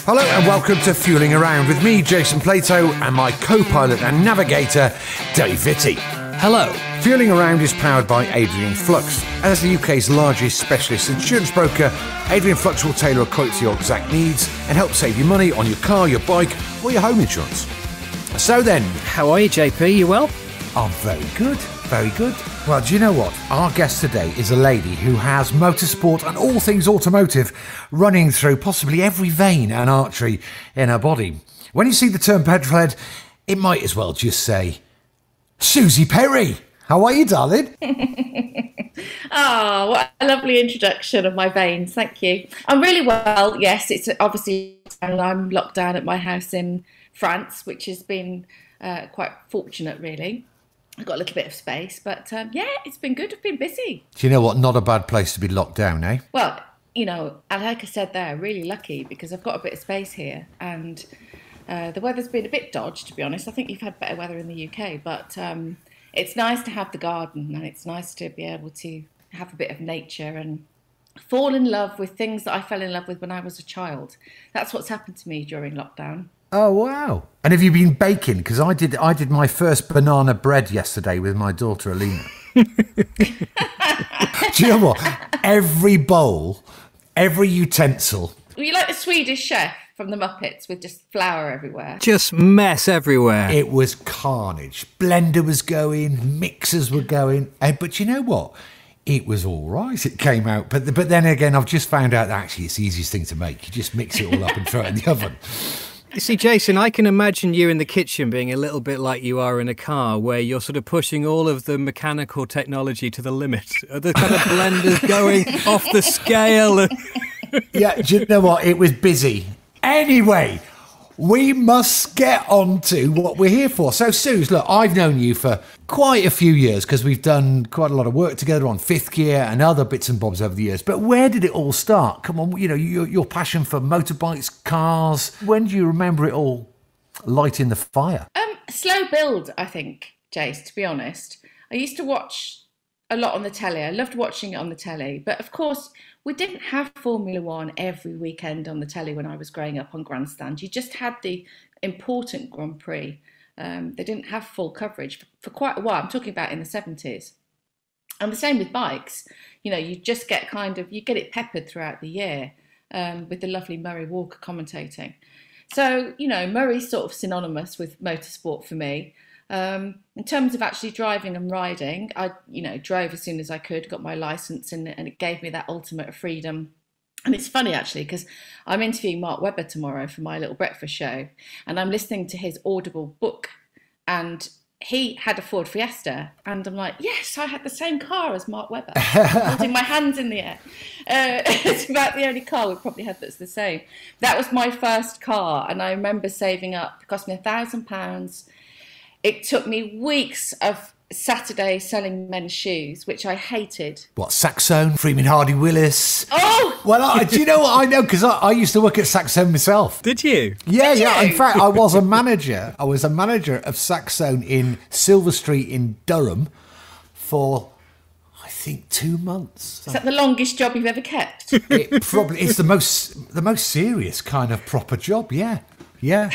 Hello and welcome to Fueling Around with me, Jason Plato, and my co-pilot and navigator, Dave Vitty. Hello. Fueling Around is powered by Adrian Flux. As the UK's largest specialist insurance broker, Adrian Flux will tailor a quote to your exact needs and help save you money on your car, your bike, or your home insurance. So then... How are you, JP? You well? I'm very good, very good. Well, do you know what? Our guest today is a lady who has motorsport and all things automotive running through possibly every vein and artery in her body. When you see the term petrolhead, it might as well just say, Suzi Perry. How are you, darling? Oh, what a lovely introduction of my veins. Thank you. I'm really well. Yes, it's obviously I'm locked down at my house in France, which has been quite fortunate, really. I've got a little bit of space, but yeah, it's been good. I've been busy. Do you know what? Not a bad place to be locked down, eh? Well, you know, like I said there, really lucky because I've got a bit of space here and the weather's been a bit dodged, to be honest. I think you've had better weather in the UK, but it's nice to have the garden and it's nice to be able to have a bit of nature and fall in love with things that I fell in love with when I was a child. That's what's happened to me during lockdown. Oh, wow. And have you been baking? Because I did my first banana bread yesterday with my daughter, Alina. Do you know what? Every bowl, every utensil. Were you like the Swedish chef from the Muppets with just flour everywhere? Just mess everywhere. It was carnage. Blender was going, mixers were going. But you know what? It was all right. It came out. But then again, I've just found out that actually it's the easiest thing to make. You just mix it all up and throw it in the oven. You see, Jason, I can imagine you in the kitchen being a little bit like you are in a car where you're sort of pushing all of the mechanical technology to the limit. Are the kind of blenders going off the scale? Yeah, do you know what? It was busy. Anyway, we must get on to what we're here for. So, Suze, look, I've known you for quite a few years because we've done quite a lot of work together on Fifth Gear and other bits and bobs over the years. But where did it all start? Come on, you know, your passion for motorbikes, cars. When do you remember it all lighting the fire? Slow build, I think, Jace, to be honest. I used to watch a lot on the telly. I loved watching it on the telly. But of course, we didn't have Formula One every weekend on the telly when I was growing up on Grandstand. You just had the important Grand Prix. They didn't have full coverage for quite a while. I'm talking about in the 70s. And the same with bikes. You know, you just get you get it peppered throughout the year with the lovely Murray Walker commentating. So, you know, Murray's sort of synonymous with motorsport for me. In terms of actually driving and riding, I, you know, drove as soon as I could, got my license, and it gave me that ultimate freedom. And it's funny actually because I'm interviewing Mark Webber tomorrow for my little breakfast show, and I'm listening to his Audible book, and he had a Ford Fiesta, and I'm like, yes, I had the same car as Mark Webber, holding my hands in the air. It's about the only car we probably had that's the same. That was my first car, and I remember saving up. It cost me £1,000. It took me weeks of Saturday selling men's shoes, which I hated. What, Saxone, Freeman Hardy Willis? Oh! Well, do you know what I know? Because I used to work at Saxone myself. Did you? Yeah, Did yeah. you? In fact, I was a manager. I was a manager of Saxone in Silver Street in Durham for, I think, 2 months. Is that the longest job you've ever kept? It's the most serious kind of proper job. Yeah, yeah.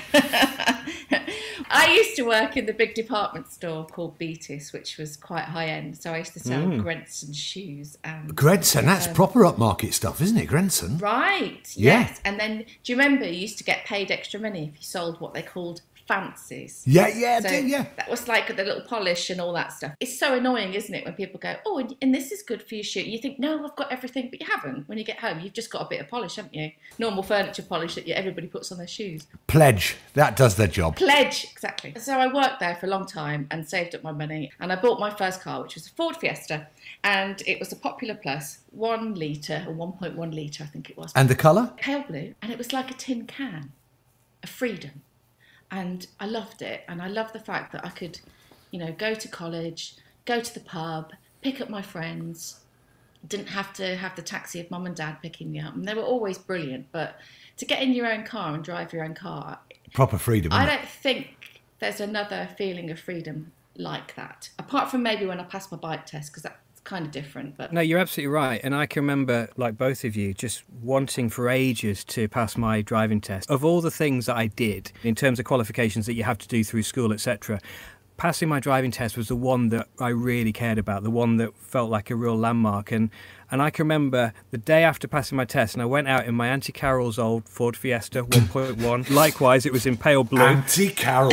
I used to work in the big department store called Beatis, which was quite high end. So I used to sell Grenson shoes. And Grenson, that's proper upmarket stuff, isn't it, Grenson? right. Yeah. Yes. And then, do you remember you used to get paid extra money if you sold what they called fancies? Yeah, So yeah. that was like the little polish and all that stuff. It's so annoying, isn't it, when people go, oh, and this is good for your shoe. You think, no, I've got everything, but you haven't. When you get home, you've just got a bit of polish, haven't you? Normal furniture polish that everybody puts on their shoes. Pledge, that does their job. Pledge, exactly. So I worked there for a long time and saved up my money, and I bought my first car, which was a Ford Fiesta, and it was a Popular Plus, 1 litre or 1.1 litre, I think it was. And the colour? Pale blue, and it was like a tin can of freedom. And I loved it. And I loved the fact that I could, you know, go to college, go to the pub, pick up my friends. Didn't have to have the taxi of mum and dad picking me up. And they were always brilliant. But to get in your own car and drive your own car... Proper freedom, I isn't it? don't think there's another feeling of freedom like that. Apart from maybe when I passed my bike test, because that's kind of different. But no, you're absolutely right. And I can remember, like both of you, just wanting for ages to pass my driving test. Of all the things that I did in terms of qualifications that you have to do through school, etc., passing my driving test was the one that I really cared about, the one that felt like a real landmark. And I can remember the day after passing my test, and I went out in my Auntie Carol's old Ford Fiesta 1.1. Likewise, it was in pale blue. Auntie Carol.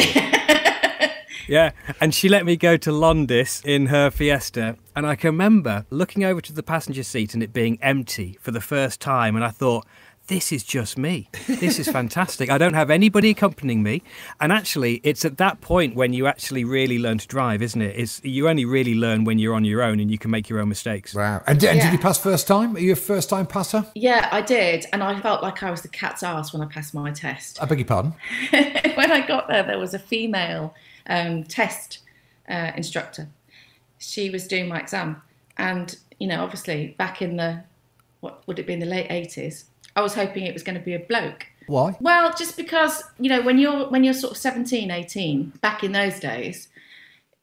Yeah, and she let me go to Londis in her Fiesta, and I can remember looking over to the passenger seat and it being empty for the first time, and I thought, this is just me. This is fantastic. I don't have anybody accompanying me. And actually, it's at that point when you actually really learn to drive, isn't it? You only really learn when you're on your own and you can make your own mistakes. Wow. And did you pass first time? Are you a first-time passer? Yeah, I did. And I felt like I was the cat's arse when I passed my test. I beg your pardon? When I got there was a female test instructor. She was doing my exam. And, obviously, back in what would it be, in the late 80s, I was hoping it was going to be a bloke. Why? Well, just because, when you're sort of 17, 18, back in those days,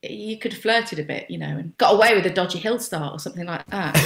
you could have flirted a bit, and got away with a dodgy hill start or something like that.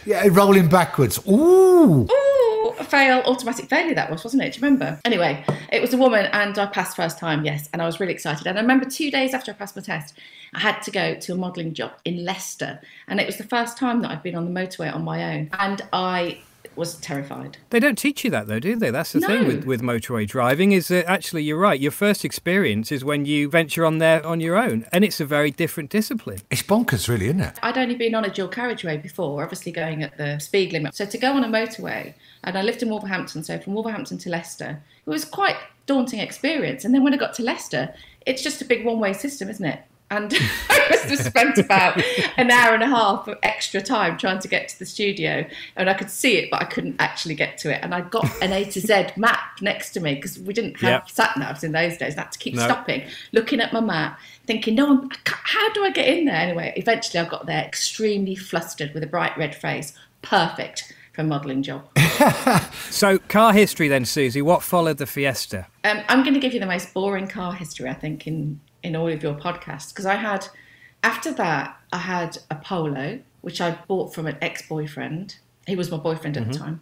yeah, rolling backwards. Ooh. Ooh, automatic failure that wasn't it? Do you remember? Anyway, it was a woman and I passed first time, yes, and I was really excited. And I remember 2 days after I passed my test, I had to go to a modelling job in Leicester, and it was the first time that I'd been on the motorway on my own, and I was terrified. They don't teach you that though, do they? That's the thing with motorway driving, is that actually you're right. Your first experience is when you venture on there on your own, and it's a very different discipline. It's bonkers, really, isn't it? I'd only been on a dual carriageway before, obviously going at the speed limit. So to go on a motorway, and I lived in Wolverhampton, so from Wolverhampton to Leicester, it was quite a daunting experience. And then when I got to Leicester, it's just a big one-way system, isn't it? And I must have spent about an hour and a half of extra time trying to get to the studio. And I could see it, but I couldn't actually get to it. And I got an A to Z map next to me because we didn't have sat-navs in those days. I had to keep stopping, looking at my map, thinking, how do I get in there? Anyway, eventually I got there extremely flustered with a bright red face. Perfect for a modelling job. So car history then, Susie. What followed the Fiesta? I'm going to give you the most boring car history, I think, in all of your podcasts, because after that I had a Polo, which I bought from an ex-boyfriend. He was my boyfriend at the time.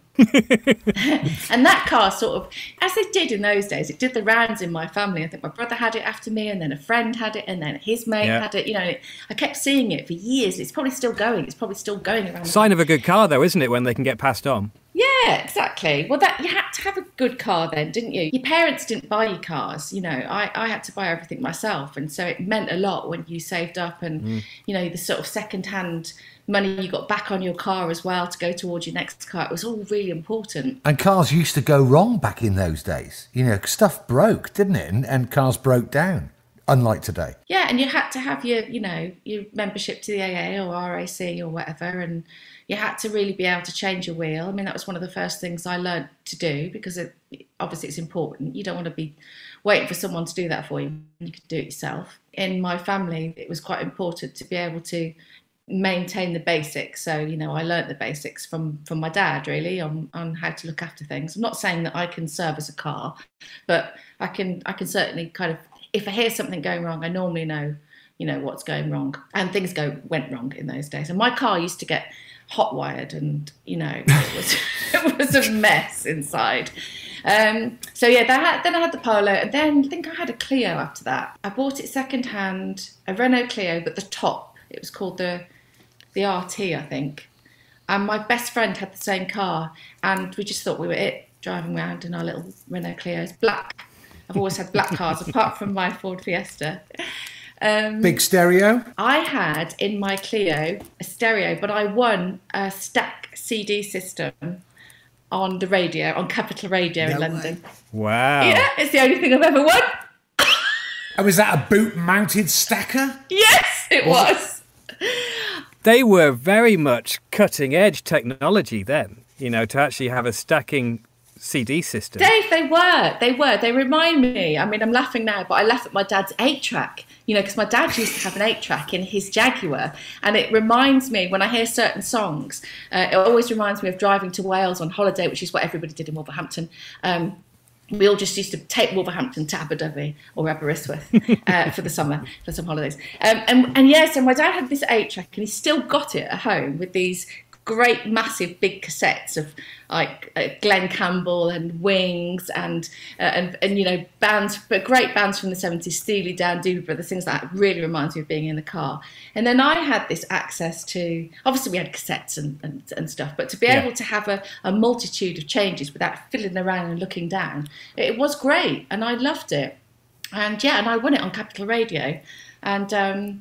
And that car sort of, as they did in those days, it did the rounds in my family. I think my brother had it after me, and then a friend had it, and then his mate had it. I kept seeing it for years. It's probably still going. It's probably still going around. Sign of a good car though, isn't it, when they can get passed on? Yeah, exactly. Well, you had to have a good car then, didn't you? Your parents didn't buy you cars. I had to buy everything myself. And so it meant a lot when you saved up and, the sort of second-hand money you got back on your car as well to go towards your next car. It was all really important. And cars used to go wrong back in those days. Stuff broke, didn't it? And cars broke down, unlike today. Yeah, and you had to have your membership to the AA or RAC or whatever, and you had to really be able to change your wheel. I mean, that was one of the first things I learned to do, because obviously it's important. You don't want to be waiting for someone to do that for you. You could do it yourself. In my family, it was quite important to be able to maintain the basics. So, I learnt the basics from my dad, really, on how to look after things. I'm not saying that I can service a car, but I can certainly kind of, if I hear something going wrong, I normally know, what's going wrong. And things went wrong in those days. And my car used to get hot wired, and it was a mess inside. Then I had the Polo, and then I think I had a Clio after that. I bought it second hand, a Renault Clio, but the top, it was called the RT, I think. And my best friend had the same car, and we just thought we were driving around in our little Renault Clios. Black. I've always had black cars, apart from my Ford Fiesta. Big stereo? I had in my Clio a stereo, but I won a stack CD system on the radio, on Capital Radio in London. Wow. Yeah, it's the only thing I've ever won. And was that a boot-mounted stacker? Yes, it was. They were very much cutting-edge technology then, to actually have a stacking CD system. Dave, they were. They remind me, I mean, I'm laughing now, but I laugh at my dad's 8-track, because my dad used to have an 8-track in his Jaguar, and it reminds me, when I hear certain songs, it always reminds me of driving to Wales on holiday, which is what everybody did in Wolverhampton. we all just used to take Wolverhampton to Abu Dhabi or Aberystwyth for the summer, for some holidays. And yeah, so my dad had this 8-track, and he still got it at home with these great, massive, big cassettes of like Glenn Campbell and Wings and you know, bands, but great bands from the 70s, Steely Dan, Doobie Brothers, things like that. Really reminds me of being in the car. And then I had this access to, obviously we had cassettes and stuff, but to be able to have a multitude of changes without fiddling around and looking down, it was great, and I loved it. And yeah, and I won it on Capital Radio, and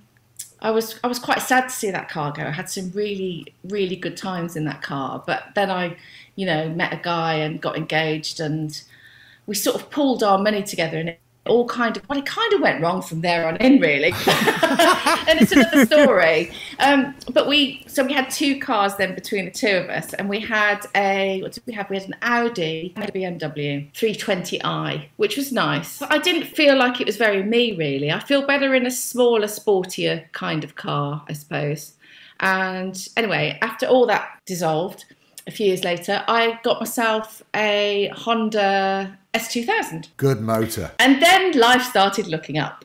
I was quite sad to see that car go. I had some really, really good times in that car, but then I, you know, met a guy and got engaged, and we sort of pooled our money together, and it kind of went wrong from there on in, really. And it's another story. But we had 2 cars then between the 2 of us, and we had what did we have? We had an Audi and a BMW 320i, which was nice. But I didn't feel like it was very me, really. I feel better in a smaller, sportier kind of car, I suppose. And anyway, after all that dissolved, a few years later, I got myself a Honda S2000. Good motor. And then life started looking up.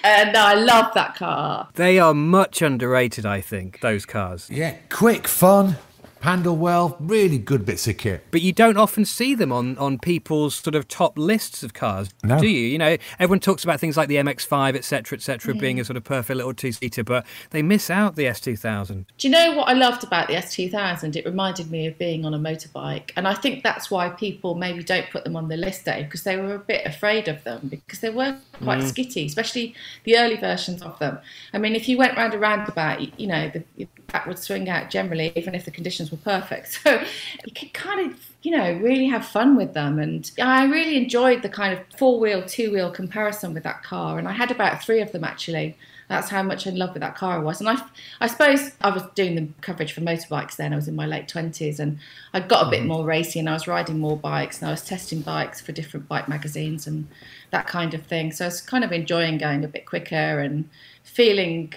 And I love that car. They are much underrated, I think, those cars. Yeah, quick, fun, handle well, really good bits of kit. But you don't often see them on people's sort of top lists of cars, do you? You know, everyone talks about things like the MX-5, etc., being a sort of perfect little two-seater, but they miss out the S2000. Do you know what I loved about the S2000? It reminded me of being on a motorbike. And I think that's why people maybe don't put them on the list, Dave, because they were a bit afraid of them, because they were quite skitty, especially the early versions of them. I mean, if you went round a roundabout, you know, the back would swing out generally, even if the conditions were perfect. So you could kind of, you know, really have fun with them. And I really enjoyed the kind of 4-wheel, 2-wheel comparison with that car. And I had about 3 of them, actually. That's how much in love with that car I was. And I suppose I was doing the coverage for motorbikes then. I was in my late 20s, and I got a bit more racy, and I was riding more bikes, and I was testing bikes for different bike magazines and that kind of thing. So I was kind of enjoying going a bit quicker and feeling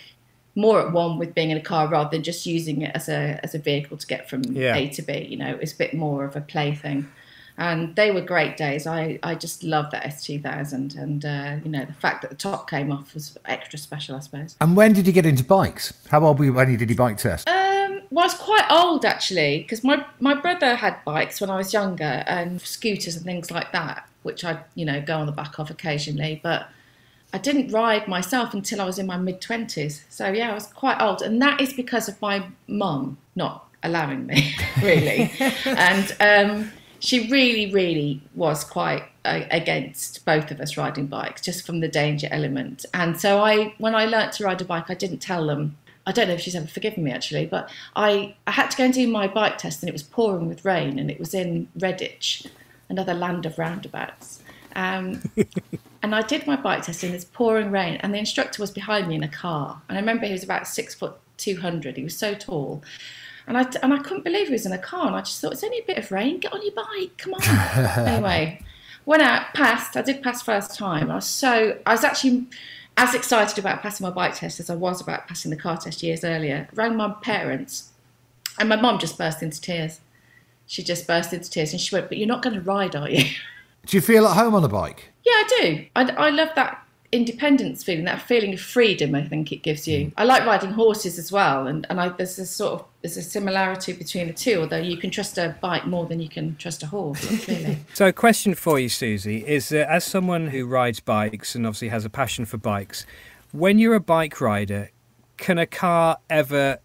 more at one with being in a car rather than just using it as a vehicle to get from A to B. You know, it's a bit more of a play thing. And they were great days. I just loved that S2000. And, you know, the fact that the top came off was extra special, I suppose. And when did you get into bikes? How old were you when you did your bike test? Well, I was quite old, actually, because my brother had bikes when I was younger, and scooters and things like that, which I'd, you know, go on the back of occasionally. But I didn't ride myself until I was in my mid-20s. So, yeah, I was quite old. And that is because of my mum not allowing me, really. And she really, really was quite against both of us riding bikes, just from the danger element. And so when I learnt to ride a bike, I didn't tell them. I don't know if she's ever forgiven me, actually, but I had to go and do my bike test, and it was pouring with rain, and it was in Redditch, another land of roundabouts. And I did my bike test in this pouring rain, and the instructor was behind me in a car. And I remember he was about 6'2". He was so tall. And I couldn't believe he was in a car. And I just thought, it's only a bit of rain. Get on your bike. Come on. Anyway, went out, passed. I did pass first time. I was actually as excited about passing my bike test as I was about passing the car test years earlier. I rang my parents, and my mum just burst into tears. She just burst into tears, and she went, "But you're not going to ride, are you?" Do you feel at home on a bike? Yeah, I do. I love that independence feeling, that feeling of freedom I think it gives you. I like riding horses as well, and there's a similarity between the two, although you can trust a bike more than you can trust a horse, clearly. So a question for you, Suzi, is as someone who rides bikes and obviously has a passion for bikes, when you're a bike rider, can a car ever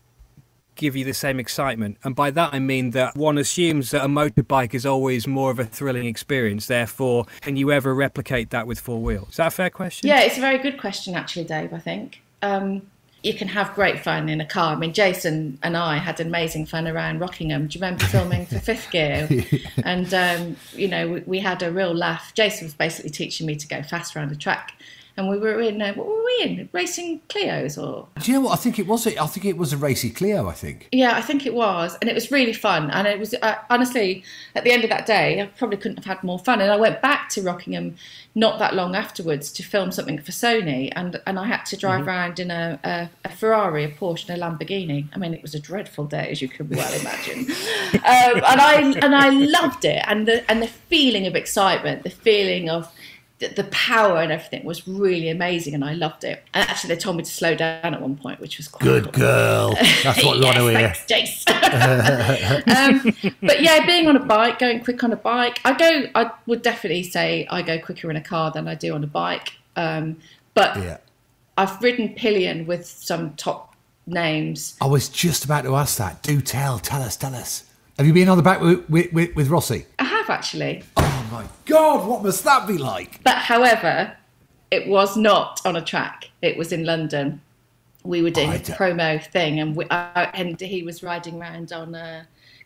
give you the same excitement? And by that I mean that one assumes that a motorbike is always more of a thrilling experience, therefore can you ever replicate that with 4 wheels? Is that a fair question? Yeah, it's a very good question, actually, Dave. I think you can have great fun in a car. I mean, Jason and I had amazing fun around Rockingham. Do you remember filming for Fifth Gear? And you know, we had a real laugh. Jason was basically teaching me to go fast around the track, and we were in what were we in? Racing Clios or? Do you know what? I think it was a Racy Clio. I think. Yeah, I think it was, and it was really fun. And it was honestly, at the end of that day, I probably couldn't have had more fun. And I went back to Rockingham not that long afterwards to film something for Sony, and I had to drive around in a Ferrari, a Porsche, and a Lamborghini. I mean, it was a dreadful day, as you can well imagine. And I loved it, and the feeling of excitement, the feeling of the power and everything was really amazing, and I loved it. And actually, they told me to slow down at one point, which was quite good girl. That's what we want to hear. Thanks, Jace. But yeah, being on a bike, going quick on a bike, I would definitely say I go quicker in a car than I do on a bike. But I've ridden pillion with some top names. I was just about to ask that. Do tell us. Have you been on the back with Rossi? I have, actually. Oh my God, what must that be like? But however, it was not on a track. It was in London. We were doing a promo thing, and he was riding around on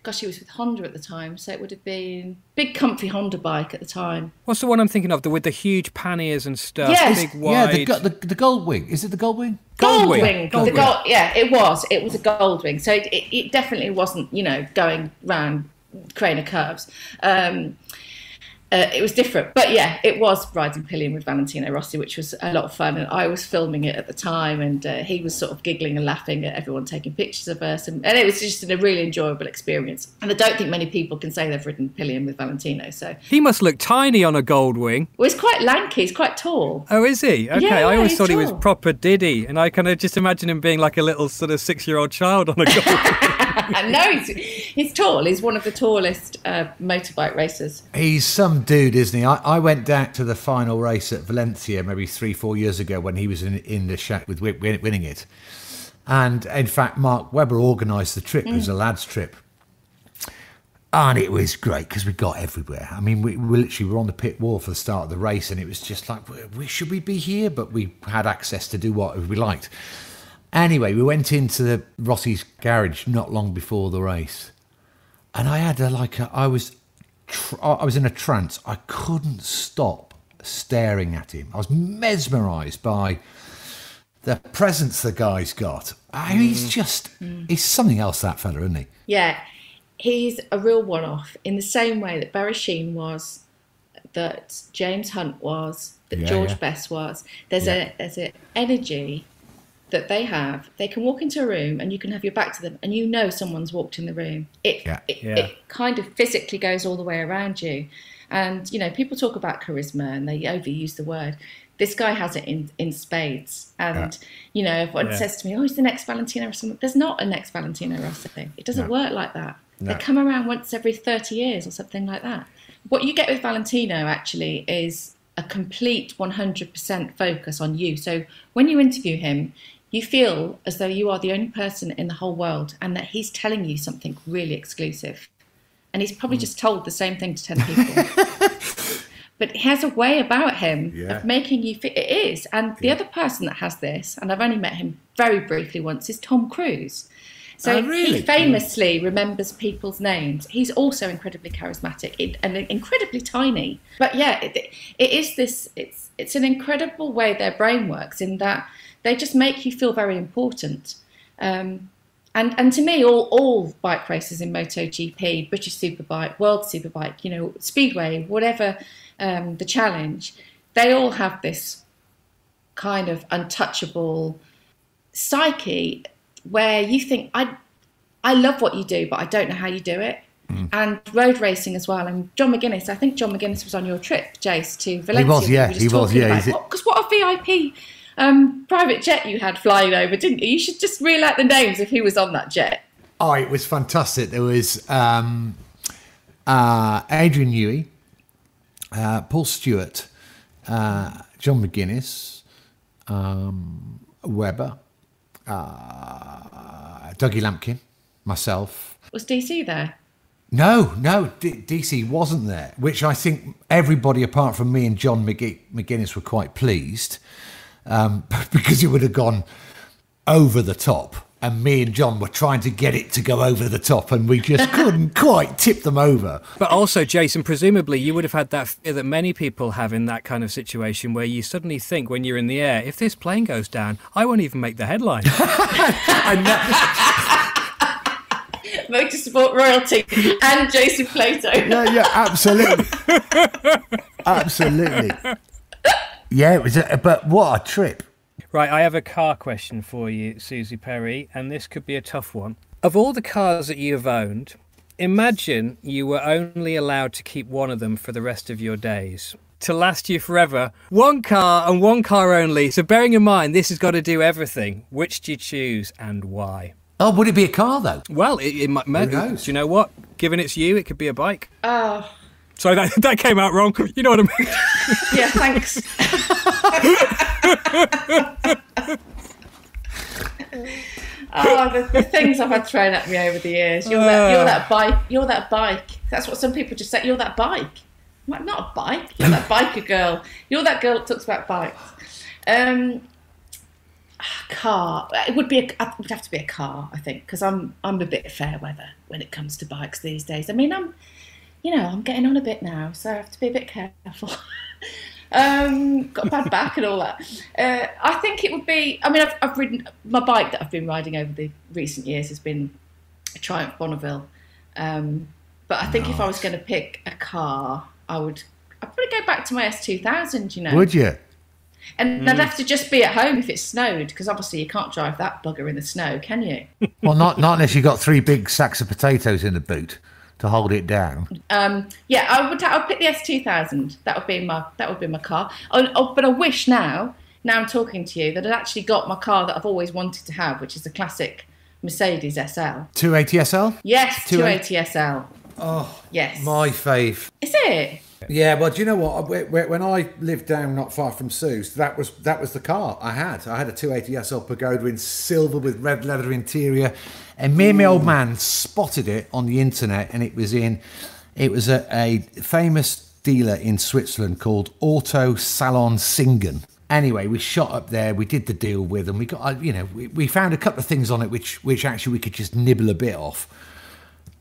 he was with Honda at the time, so it would have been big comfy Honda bike at the time. What's the one I'm thinking of, with the huge panniers and stuff? Yes. Big wide... Yeah, the Goldwing. Is it the Goldwing? Goldwing. Yeah, it was. It was a Goldwing. So it definitely wasn't, going round crane of curves. It was different. But yeah, it was riding pillion with Valentino Rossi, which was a lot of fun. And I was filming it at the time, and he was sort of giggling and laughing at everyone taking pictures of us. And it was just a really enjoyable experience. And I don't think many people can say they've ridden pillion with Valentino. So he must look tiny on a Goldwing. Well, he's quite lanky. He's quite tall. Oh, is he? Okay, Yeah, I always he's thought he was tall. proper Diddy. And I kind of just imagine him being like a little sort of 6-year-old child on a Goldwing. No, he's tall. He's one of the tallest motorbike racers. He's some dude, isn't he? I went down to the final race at Valencia maybe 3-4 years ago when he was in the shack with winning it. And in fact, Mark Webber organised the trip. It was a lads' trip. And it was great because we got everywhere. I mean, we literally were on the pit wall for the start of the race, and it was just like, should we be here? But we had access to do what we liked. Anyway, we went into Rossi's garage not long before the race, and I had I was in a trance. I couldn't stop staring at him. I was mesmerised by the presence the guy's got. He's something else, that fella, isn't he? Yeah, he's a real one-off in the same way that Barry Sheen was, that James Hunt was, that George Best was. There's an energy that they have. They can walk into a room and you can have your back to them and someone's walked in the room. It kind of physically goes all the way around you. And, people talk about charisma and they overuse the word. This guy has it in spades. And, everyone says to me, he's the next Valentino Rossi. There's not a next Valentino Rossi. It doesn't work like that. No. They come around once every 30 years or something like that. What you get with Valentino actually is a complete 100% focus on you. So when you interview him, you feel as though you are the only person in the whole world and that he's telling you something really exclusive. And he's probably just told the same thing to 10 people. But he has a way about him of making you feel it is. And the other person that has this, and I've only met him very briefly once, is Tom Cruise. So he famously remembers people's names. He's also incredibly charismatic and incredibly tiny. But yeah, it is this, it's an incredible way their brain works in that they just make you feel very important. And to me, all bike races in MotoGP, British Superbike, World Superbike, Speedway, whatever the challenge, they all have this kind of untouchable psyche where you think, I love what you do, but I don't know how you do it. And road racing as well. And John McGuinness, I think John McGuinness was on your trip, Jace, to Valencia. He was. Because what a VIP private jet you had flying over, didn't you? You should just reel out the names of who was on that jet. Oh, it was fantastic. There was Adrian Newey, Paul Stewart, John McGuinness, Webber, Dougie Lampkin, myself. Was DC there? No, DC wasn't there, which I think everybody apart from me and John McGuinness were quite pleased because it would have gone over the top. and me and John were trying to get it to go over the top, and we just couldn't quite tip them over. But also, Jason, presumably you would have had that fear that many people have in that kind of situation, where you suddenly think when you're in the air, if this plane goes down, I won't even make the headline. Motorsport royalty and Jason Plato. Yeah, absolutely. Absolutely. Yeah, it was. But what a trip. Right, I have a car question for you, Suzi Perry, and this could be a tough one. Of all the cars that you have owned, imagine you were only allowed to keep one of them for the rest of your days, to last you forever. One car and one car only. So bearing in mind, this has got to do everything. Which do you choose and why? Oh, would it be a car, though? Well, it might. Do you know what? Given it's you, it could be a bike. Oh. Sorry, that came out wrong. You know what I mean? Yeah, thanks. The things I've had thrown at me over the years. You're that bike. You're that bike. That's what some people just say. You're that bike. I'm like, not a bike. You're that biker girl. You're that girl that talks about bikes. Car. It would have to be a car, I think, because I'm a bit fair weather when it comes to bikes these days. I mean, I'm getting on a bit now, so I have to be a bit careful. Got a bad back and all that. I think it would be. I mean, I've ridden my bike that I've been riding over the recent years has been a Triumph Bonneville. But I think if I was going to pick a car, I'd probably go back to my S2000. You know, would you? And I'd have to just be at home if it snowed, because obviously you can't drive that bugger in the snow, can you? Well, not unless you got 3 big sacks of potatoes in the boot to hold it down. Yeah, I'd pick the S2000. That would be my car. But I wish now I'm talking to you, that I'd actually got my car that I've always wanted to have, which is a classic Mercedes SL. 280 SL? Yes, 280 SL. Oh, yes, my fave. Is it? Yeah, well, do you know what? When I lived down not far from Sue's, that was the car I had. I had a 280 SL Pagoda in silver with red leather interior, and me and my old man spotted it on the internet, and it was a famous dealer in Switzerland called Auto Salon Singen. Anyway, we shot up there, we did the deal with them, we got, we found a couple of things on it which actually we could just nibble a bit off,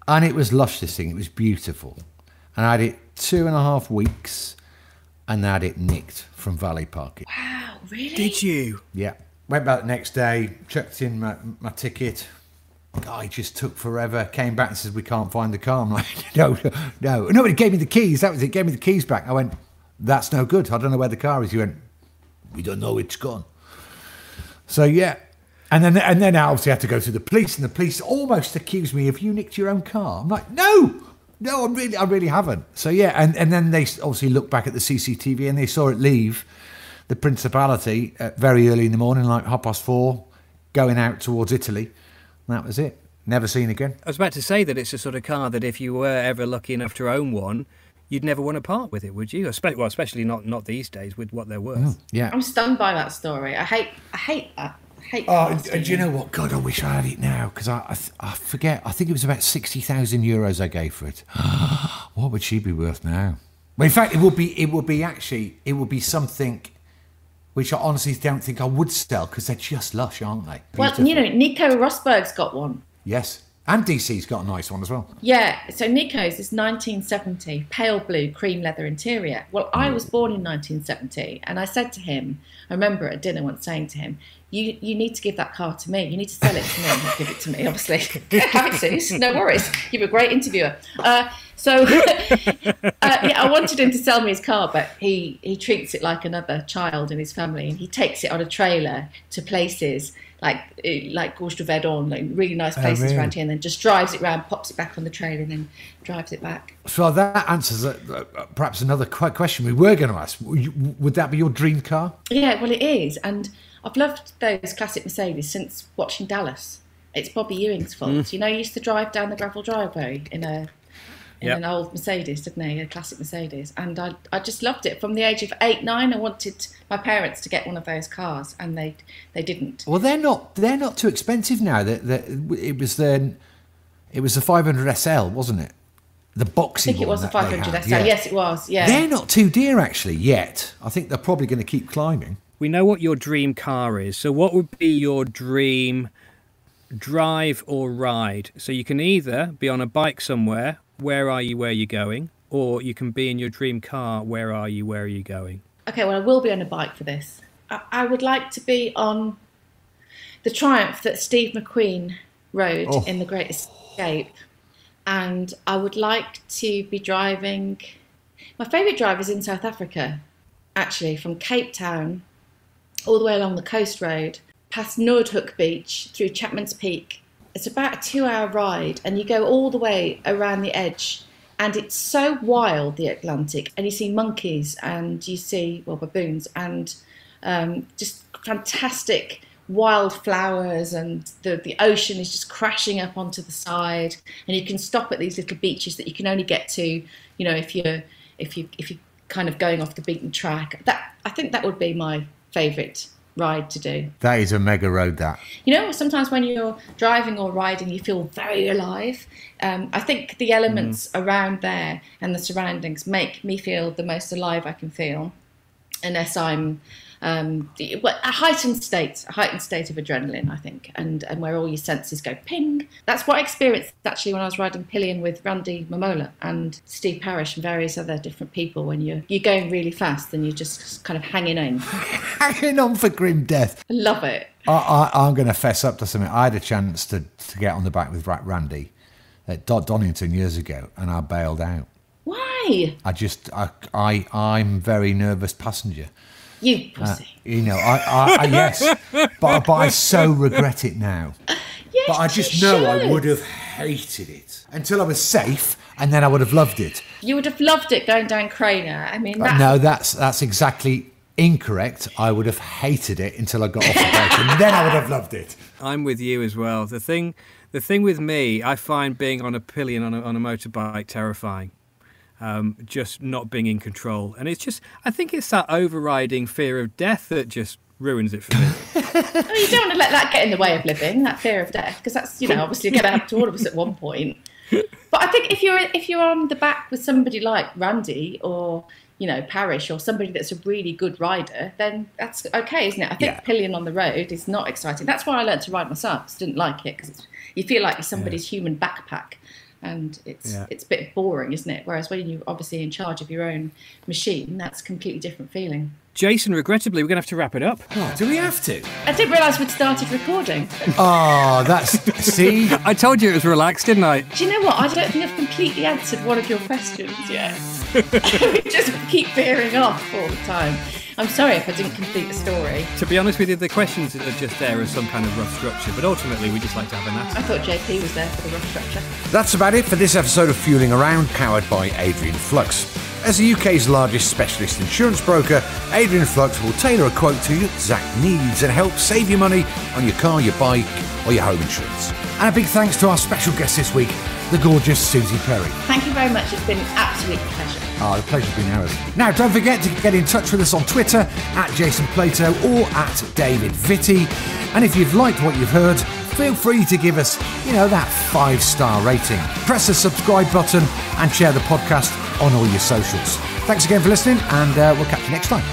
and it was lush, this thing. It was beautiful, and I had it 2.5 weeks, and I had it nicked from Valley Parking. Wow, really? Did you? Yeah. Went back the next day, checked in my ticket. Guy just took forever. Came back and says, we can't find the car. I'm like, no. Nobody gave me the keys. That was it. Gave me the keys back. I went, that's no good. I don't know where the car is. He went, we don't know. It's gone. So yeah. And then I obviously had to go to the police, and the police almost accused me of, you nicked your own car. I'm like, no, I really haven't. So yeah, and then they obviously looked back at the CCTV and they saw it leave the Principality very early in the morning, like 4:30, going out towards Italy. And that was it. Never seen again. I was about to say that it's the sort of car that if you were ever lucky enough to own one, you'd never want to part with it, would you? Especially not these days with what they're worth. Yeah. I'm stunned by that story. I hate that. And do you know what? God, I wish I had it now, because I forget. I think it was about 60,000 euros I gave for it. What would she be worth now? Well, in fact, it would be something which I honestly don't think I would sell, because they're just lush, aren't they? Beautiful. Well, Nico Rosberg's got one. Yes, and DC's got a nice one as well. Yeah, so Nico's is 1970, pale blue, cream leather interior. Well, I was born in 1970, and I said to him, I remember at dinner once saying to him, you need to give that car to me. You need to sell it to me and give it to me, obviously. Have it, Suze, no worries. You're a great interviewer. I wanted him to sell me his car, but he treats it like another child in his family, and he takes it on a trailer to places like Gorge de Verdon, like really nice places around here, and then just drives it around, pops it back on the trailer, and then drives it back. So that answers perhaps another question we were going to ask. Would that be your dream car? Yeah, well, it is, and I've loved those classic Mercedes since watching Dallas. It's Bobby Ewing's fault. You know, he used to drive down the gravel driveway in an old Mercedes, didn't he? A classic Mercedes. And I just loved it. From the age of 8, 9, I wanted my parents to get one of those cars, and they didn't. Well, they're not too expensive now. It was the 500 SL, wasn't it? The boxy one. I think it was the 500 SL. Yeah. Yes, it was. Yeah. They're not too dear actually yet. I think they're probably going to keep climbing. We know what your dream car is. So what would be your dream drive or ride. So you can either be on a bike somewhere, where are you, where are you going? Or you can be in your dream car, where are you, where are you going? Okay, well, I will be on a bike for this. I would like to be on the Triumph that Steve McQueen rode in The Great Escape. And I would like to be driving... My favourite drive is in South Africa, actually, from Cape Town all the way along the coast road, past Noordhoek Beach, through Chapman's Peak. It's about a 2-hour ride, and you go all the way around the edge. And it's so wild, the Atlantic, and you see monkeys and you see, well, baboons and just fantastic wildflowers, and the ocean is just crashing up onto the side, and you can stop at these little beaches that you can only get to, you know, if you're kind of going off the beaten track. I think that would be my favourite ride to do. That is a mega road, that. You know, sometimes when you're driving or riding, you feel very alive. I think the elements around there and the surroundings make me feel the most alive I can feel, unless I'm a heightened state of adrenaline, I think, and where all your senses go ping. That's what I experienced actually when I was riding pillion with Randy Momola and Steve Parrish and various other different people. When you're going really fast and you're just kind of hanging on. Hanging on for grim death. I love it. I'm going to fess up to something. I had a chance to get on the back with Randy at Donington years ago, and I bailed out. Why? I'm very nervous passenger. You pussy. You know, yes, but I so regret it now. Yes, but I just know I would have hated it until I was safe, and then I would have loved it. You would have loved it going down Craner. I mean, no, that's exactly incorrect. I would have hated it until I got off the bike, and then I would have loved it. I'm with you as well. The thing with me, I find being on a pillion on a motorbike terrifying. Just not being in control. And it's just, I think it's that overriding fear of death that just ruins it for me. Well, you don't want to let that get in the way of living, that fear of death, because that's, you know, obviously going to happen to all of us at one point. But I think if you're on the back with somebody like Randy or, you know, Parrish, or somebody that's a really good rider, then that's okay, isn't it? I think pillion on the road is not exciting. That's why I learned to ride myself, because I didn't like it, because you feel like you're somebody's human backpack. And it's a bit boring, isn't it? Whereas when you're obviously in charge of your own machine, that's a completely different feeling. Jason, regrettably, we're going to have to wrap it up. Oh, do we have to? I didn't realise we'd started recording. Oh, see? I told you it was relaxed, didn't I? Do you know what? I don't think I've completely answered one of your questions yet. We just keep veering off all the time. I'm sorry if I didn't complete the story. To be honest with you, the questions are just there as some kind of rough structure, but ultimately we just like to have a natter. I thought JP was there for the rough structure. That's about it for this episode of Fueling Around, powered by Adrian Flux. As the UK's largest specialist insurance broker, Adrian Flux will tailor a quote to your exact needs and help save you money on your car, your bike, or your home insurance. And a big thanks to our special guest this week, the gorgeous Suzi Perry. Thank you very much. It's been an absolute pleasure. Oh, the pleasure's been ours. Now, don't forget to get in touch with us on Twitter at Jason Plato or at David Vitty. And if you've liked what you've heard, feel free to give us, that 5-star rating. Press the subscribe button and share the podcast on all your socials. Thanks again for listening, and we'll catch you next time.